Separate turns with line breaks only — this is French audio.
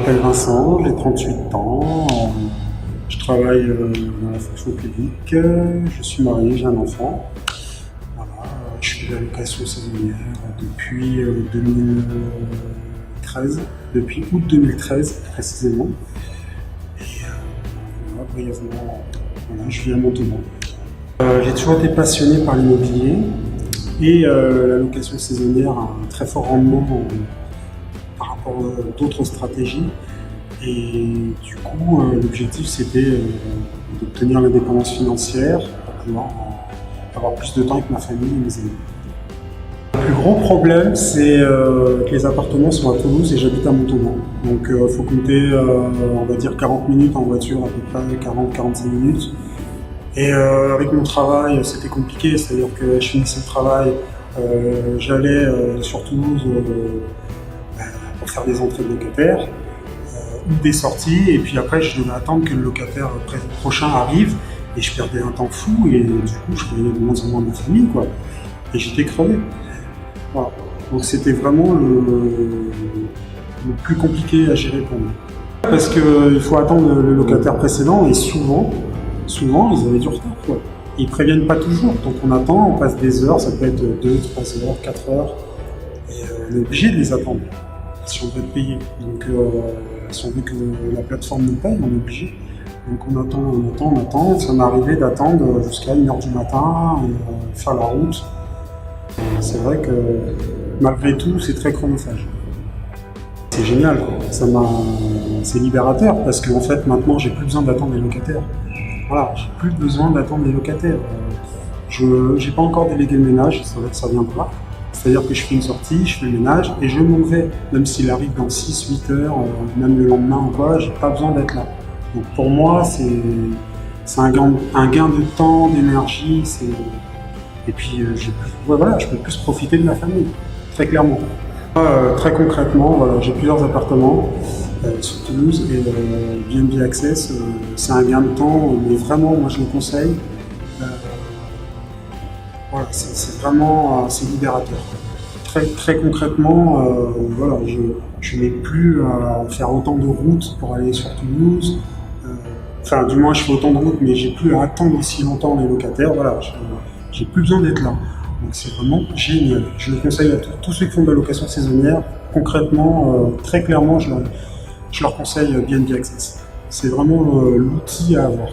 m'appelle Vincent, j'ai 38 ans, je travaille dans la fonction publique, je suis marié, j'ai un enfant. Voilà, je fais de la location saisonnière depuis 2013, depuis août 2013 précisément. Et voilà, brièvement, voilà, je vis à Montauban. J'ai toujours été passionné par l'immobilier et la location saisonnière a un très fort rendement par rapport à d'autres stratégies. Et du coup, l'objectif c'était d'obtenir l'indépendance financière pour pouvoir avoir plus de temps avec ma famille et mes amis. Le plus gros problème, c'est que les appartements sont à Toulouse et j'habite à Montauban. Donc il faut compter, on va dire 40 minutes en voiture, à peu près 40-45 minutes. Et avec mon travail, c'était compliqué, c'est-à-dire que je finissais le travail, j'allais sur Toulouse pour faire des entrées de locataires ou des sorties, et puis après je devais attendre que le locataire prochain arrive, et je perdais un temps fou, et du coup je voyais de moins en moins de ma famille, quoi. Et j'étais crevé. Voilà. Donc c'était vraiment le plus compliqué à gérer pour moi. Parce qu'il faut attendre le locataire précédent, et souvent ils avaient du retard, quoi. Ils préviennent pas toujours, donc on attend, on passe des heures, ça peut être 2, 3 heures, 4 heures, et on est obligé de les attendre si on veut être payé. Donc si on veut que la plateforme nous paye, on est obligé. Donc on attend, ça m'est arrivé d'attendre jusqu'à 1h du matin, faire la route. C'est vrai que malgré tout, c'est très chronophage. C'est génial, quoi. C'est libérateur, parce qu'en fait maintenant j'ai plus besoin d'attendre les locataires. Voilà, j'ai plus besoin d'attendre les locataires. Je n'ai pas encore délégué le ménage, c'est vrai que ça viendra. C'est-à-dire que je fais une sortie, je fais le ménage et je m'en vais. Même s'il arrive dans 6-8 heures, même le lendemain ou quoi, j'ai pas besoin d'être là. Donc pour moi, c'est un gain de temps, d'énergie. Et puis je peux plus profiter de ma famille, très clairement. Très concrètement, voilà, j'ai plusieurs appartements sur Toulouse et BNB Access, c'est un gain de temps, mais vraiment, moi je le conseille. Voilà, c'est vraiment c'est libérateur. Très concrètement, voilà, je n'ai plus à faire autant de routes pour aller sur Toulouse. Enfin, du moins, je fais autant de routes, mais j'ai plus à attendre aussi longtemps les locataires. Voilà, j'ai plus besoin d'être là. Donc c'est vraiment génial. Je le conseille à tous ceux qui font de la location saisonnière. Concrètement, très clairement, je leur conseille BNB Access. C'est vraiment l'outil à avoir.